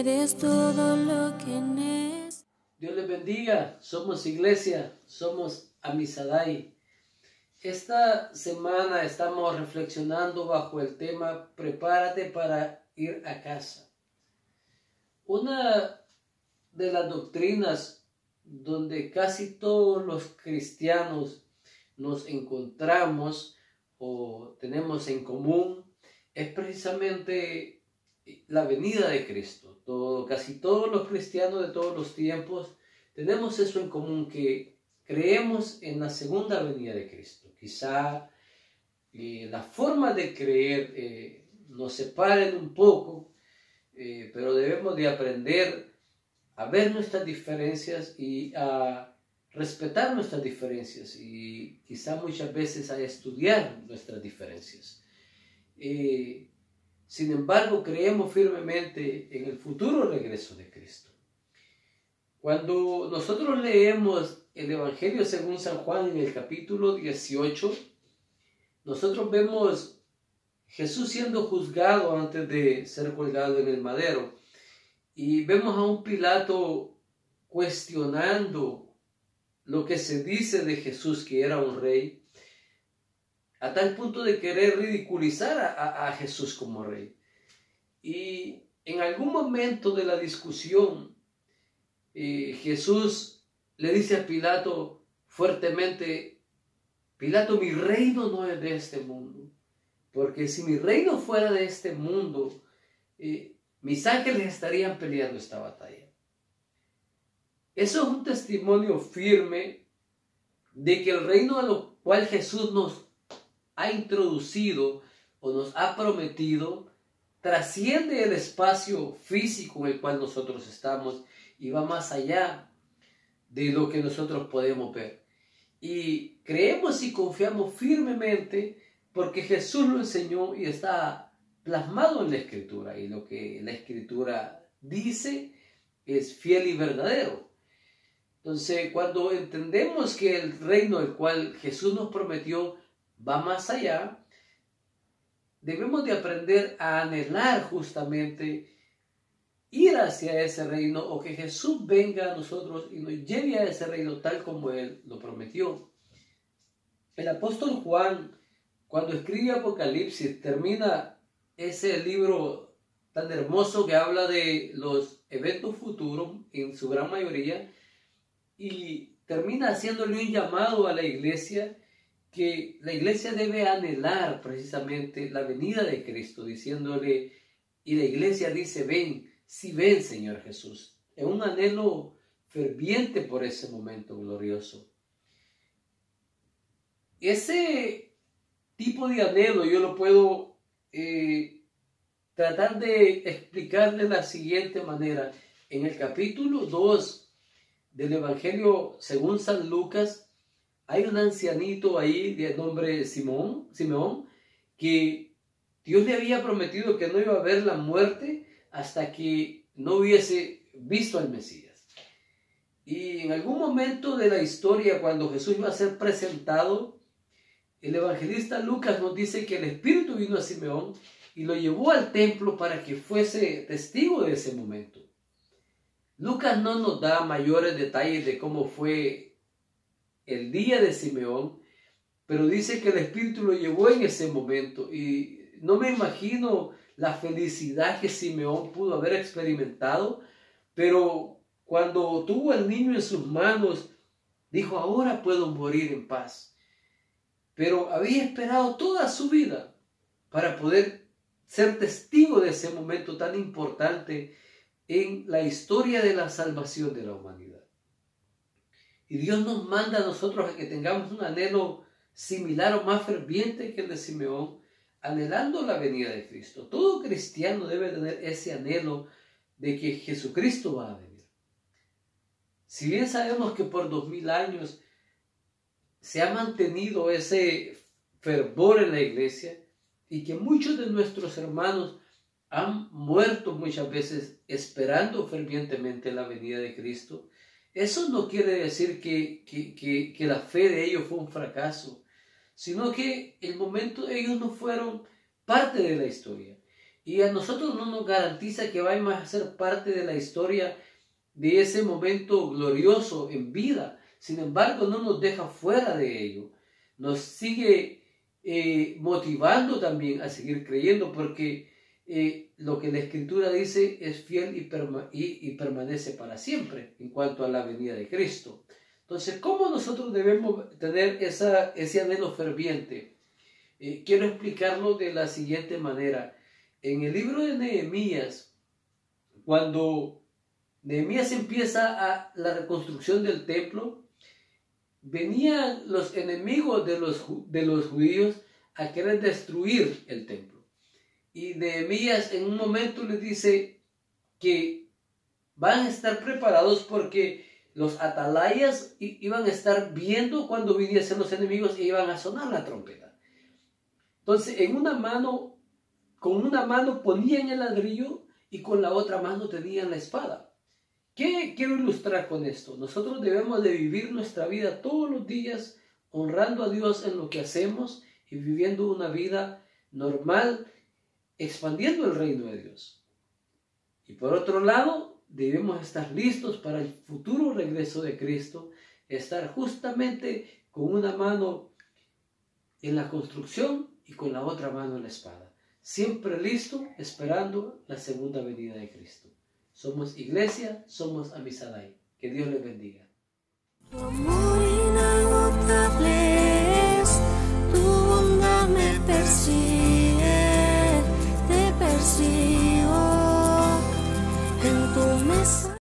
eres todo lo que necesito. Dios les bendiga, somos iglesia, somos Amisadai. Esta semana estamos reflexionando bajo el tema Prepárate para ir a casa. Una de las doctrinas donde casi todos los cristianos nos encontramos o tenemos en común es precisamente la venida de Cristo. Casi todos los cristianos de todos los tiempos tenemos eso en común, que creemos en la segunda venida de Cristo. Quizá la forma de creer nos separen un poco, pero debemos de aprender a ver nuestras diferencias y a respetar nuestras diferencias y quizá muchas veces a estudiar nuestras diferencias. Sin embargo, creemos firmemente en el futuro regreso de Cristo. Cuando nosotros leemos el Evangelio según San Juan en el capítulo 18, nosotros vemos Jesús siendo juzgado antes de ser colgado en el madero. Y vemos a un Pilato cuestionando lo que se dice de Jesús, que era un rey, a tal punto de querer ridiculizar a Jesús como rey. Y en algún momento de la discusión, Jesús le dice a Pilato fuertemente: Pilato, mi reino no es de este mundo, porque si mi reino fuera de este mundo, mis ángeles estarían peleando esta batalla. Eso es un testimonio firme de que el reino a lo cual Jesús nos ha introducido o nos ha prometido trasciende el espacio físico en el cual nosotros estamos y va más allá de lo que nosotros podemos ver. Y creemos y confiamos firmemente porque Jesús lo enseñó y está plasmado en la Escritura, y lo que la Escritura dice es fiel y verdadero. Entonces, cuando entendemos que el reino al cual Jesús nos prometió va más allá, debemos de aprender a anhelar justamente ir hacia ese reino, o que Jesús venga a nosotros y nos lleve a ese reino tal como Él lo prometió. El apóstol Juan, cuando escribe Apocalipsis, termina ese libro tan hermoso que habla de los eventos futuros en su gran mayoría, y termina haciéndole un llamado a la iglesia, que la iglesia debe anhelar precisamente la venida de Cristo, diciéndole, y la iglesia dice: ven, sí ven, Señor Jesús. Es un anhelo ferviente por ese momento glorioso. Ese tipo de anhelo yo lo puedo tratar de explicar de la siguiente manera. En el capítulo 2 del Evangelio según San Lucas, hay un ancianito ahí de nombre Simeón, que Dios le había prometido que no iba a ver la muerte hasta que no hubiese visto al Mesías. Y en algún momento de la historia, cuando Jesús iba a ser presentado, el evangelista Lucas nos dice que el Espíritu vino a Simeón y lo llevó al templo para que fuese testigo de ese momento. Lucas no nos da mayores detalles de cómo fue el día de Simeón, pero dice que el Espíritu lo llevó en ese momento, y no me imagino la felicidad que Simeón pudo haber experimentado, pero cuando tuvo al niño en sus manos, dijo: ahora puedo morir en paz. Pero había esperado toda su vida para poder ser testigo de ese momento tan importante en la historia de la salvación de la humanidad. Y Dios nos manda a nosotros a que tengamos un anhelo similar o más ferviente que el de Simeón, anhelando la venida de Cristo. Todo cristiano debe tener ese anhelo de que Jesucristo va a venir. Si bien sabemos que por 2000 años se ha mantenido ese fervor en la iglesia, y que muchos de nuestros hermanos han muerto muchas veces esperando fervientemente la venida de Cristo, eso no quiere decir que la fe de ellos fue un fracaso, sino que el momento de ellos no fueron parte de la historia. y a nosotros no nos garantiza que vayamos a ser parte de la historia de ese momento glorioso en vida. Sin embargo, no nos deja fuera de ello. Nos sigue motivando también a seguir creyendo, porque lo que la Escritura dice es fiel y permanece para siempre en cuanto a la venida de Cristo. Entonces, ¿cómo nosotros debemos tener ese anhelo ferviente? Quiero explicarlo de la siguiente manera. En el libro de Nehemías, cuando Nehemías empieza la reconstrucción del templo, venían los enemigos de los judíos a querer destruir el templo. Y Nehemías en un momento les dice que van a estar preparados porque los atalayas iban a estar viendo cuando viniesen los enemigos e iban a sonar la trompeta. Entonces, con una mano ponían el ladrillo y con la otra mano tenían la espada. ¿Qué quiero ilustrar con esto? Nosotros debemos de vivir nuestra vida todos los días honrando a Dios en lo que hacemos y viviendo una vida normal, expandiendo el reino de Dios. Y por otro lado, debemos estar listos para el futuro regreso de Cristo, estar justamente con una mano en la construcción y con la otra mano en la espada. Siempre listo, esperando la segunda venida de Cristo. Somos iglesia, somos Amisadai. Que Dios les bendiga.